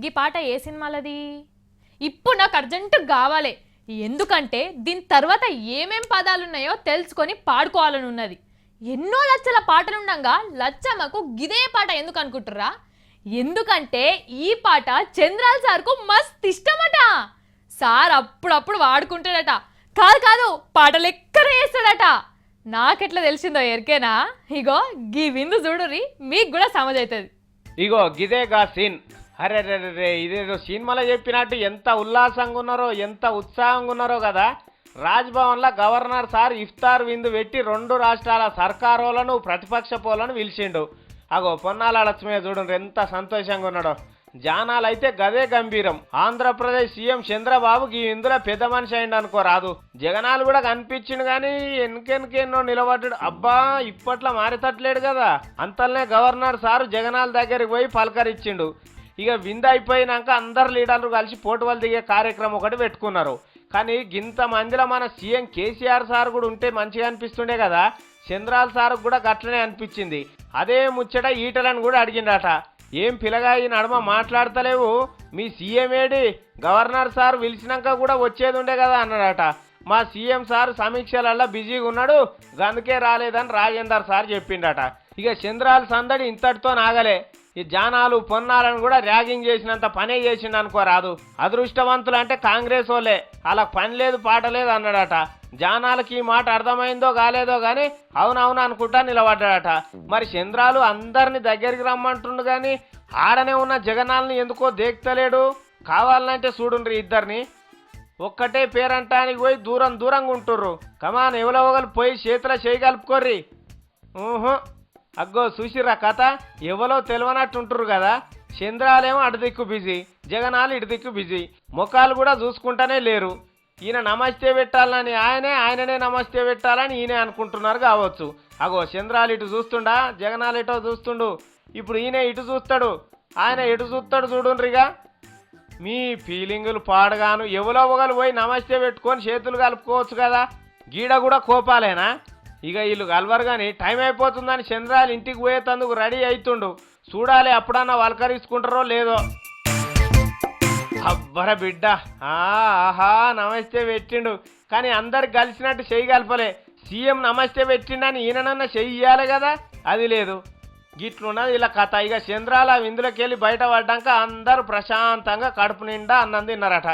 గీ పాట ఏ సినిమాలది? ఇప్పుడు నాకు అర్జెంట్ కావాలి, ఎందుకంటే దీని తర్వాత ఏమేం పదాలున్నాయో తెలుసుకొని పాడుకోవాలని ఉన్నది. ఎన్నో లక్షల పాటలుండగా లచ్చమ్మకు గిదే పాట ఎందుకు అనుకుంటుర్రా? ఎందుకంటే ఈ పాట చంద్రాల సార్కు మస్త్ ఇష్టమట. సార్ అప్పుడప్పుడు వాడుకుంటాడట. కాదు కాదు, పాటలు ఎక్కర వేస్తాడట. నాకెట్లా తెలిసిందో ఎరికేనా? ఇగో గీ విందు చూడుర్రి, మీకు కూడా సమజవుతుంది. ఇగో గిదేగా సీన్. అరే రే రే, ఇదేదో సినిమాలో చెప్పినట్టు ఎంత ఉల్లాసంగా ఉన్నారో, ఎంత ఉత్సాహంగా ఉన్నారో కదా. రాజ్భవన్లో గవర్నర్ సార్ ఇఫ్తార్ విందు పెట్టి 2 రాష్ట్రాల సర్కారోలను ప్రతిపక్ష పోలను పిలిచిండు. అగో పొన్నాల లక్ష్మయ్య చూడండి ఎంత సంతోషంగా ఉన్నాడో. జానాలైతే గదే గంభీరం. ఆంధ్రప్రదేశ్ సీఎం చంద్రబాబుకి ఇందులో పెద్ద మనిషి అయిండు అనుకో రాదు. జగనాలు కూడా కనిపించిండు కానీ ఎన్కెన్కెన్నో నిలబడ్డాడు. అబ్బా ఇప్పట్లో మారేతట్లేడు కదా. అంతల్నే గవర్నర్ సారు జగనాల దగ్గరికి పోయి పలకరించిండు. ఇక విందు అయిపోయినాక అందరు లీడర్లు కలిసి పోటువలు దిగే కార్యక్రమం ఒకటి పెట్టుకున్నారు. కానీ గింత మందిలో మన సీఎం కేసీఆర్ సార్ కూడా ఉంటే మంచిగా అనిపిస్తుండే కదా. చంద్రాల సార్ కూడా గట్లనే అనిపించింది. అదే ముచ్చట ఈటలను కూడా అడిగిండట. ఏం పిల్లగా ఈ నడమ మాట్లాడతలేవు, మీ సీఎం ఏడి? గవర్నర్ సార్ పిలిచినాక కూడా వచ్చేది ఉండే కదా అన్నాడట. మా సీఎం సార్ సమీక్షలల్లో బిజీగా ఉన్నాడు, గందుకే రాలేదని రాజేందర్ సార్ చెప్పిండట. ఇక చంద్రాల సందడి ఇంతటితో నాగలే. ఈ జానాలు పొన్నాలను కూడా ర్యాగింగ్ చేసినంత పనే చేసిండు అనుకోరాదు. అదృష్టవంతులు అంటే కాంగ్రెస్ వాళ్ళే, అలా పని లేదు పాట లేదు అన్నాడట. జానాలకి ఈ మాట అర్థమైందో కాలేదో కానీ అవునవును అనుకుంటా నిలబడ్డాడట. మరి చంద్రాలు అందరిని దగ్గరికి రమ్మంటుండు కానీ ఆడనే ఉన్న జగనాలని ఎందుకో దేక్తలేడు. కావాలంటే చూడుండ్రి ఇద్దరిని ఒక్కటే పేరంటానికి పోయి దూరం దూరంగా ఉంటుర్రు. కమాన్ ఎవరో ఒకరు పోయి చేతిలో చేయగలుపుకోర్రి. అగ్గో చూసిర్రా కథ, ఎవరో తెలియనట్టుంటారు కదా. చంద్రాలేమో అటు దిక్కు బిజీ, జగనాలు ఇటు దిక్కు బిజీ, ముఖాలు కూడా చూసుకుంటానే లేరు. ఈయన నమస్తే పెట్టాలని ఆయననే నమస్తే పెట్టాలని ఈయన అనుకుంటున్నారు కావచ్చు. అగో చంద్రాలు ఇటు చూస్తుండా, జగనాలు ఇటో చూస్తుండు. ఇప్పుడు ఈయన ఇటు చూస్తాడు, ఆయన ఇటు చూస్తాడు. చూడుండ్రిగా మీ ఫీలింగులు పాడగాను. ఎవరో ఒకరు పోయి నమస్తే పెట్టుకొని చేతులు కలుపుకోవచ్చు కదా. గీడ కూడా కోపాలేనా? ఇక వీళ్ళు కలవరు కానీ టైం అయిపోతుందని చంద్రాలు ఇంటికి పోయేటందుకు రెడీ అవుతుండు. చూడాలి అప్పుడన్నా వలకరించుకుంటారో లేదో. అబ్బర బిడ్డ, ఆహా నమస్తే పెట్టిండు కానీ అందరికి కలిసినట్టు చెయ్యి కలపలే. సీఎం నమస్తే పెట్టిండని ఈయననన్నా చెయ్యాలి కదా, అది లేదు. గిట్లున్నది ఇలా కథ. ఇక చంద్రాల విందులోకి వెళ్ళి బయట పడ్డాక అందరూ ప్రశాంతంగా కడుపు నిండా అన్నం తిన్నారట.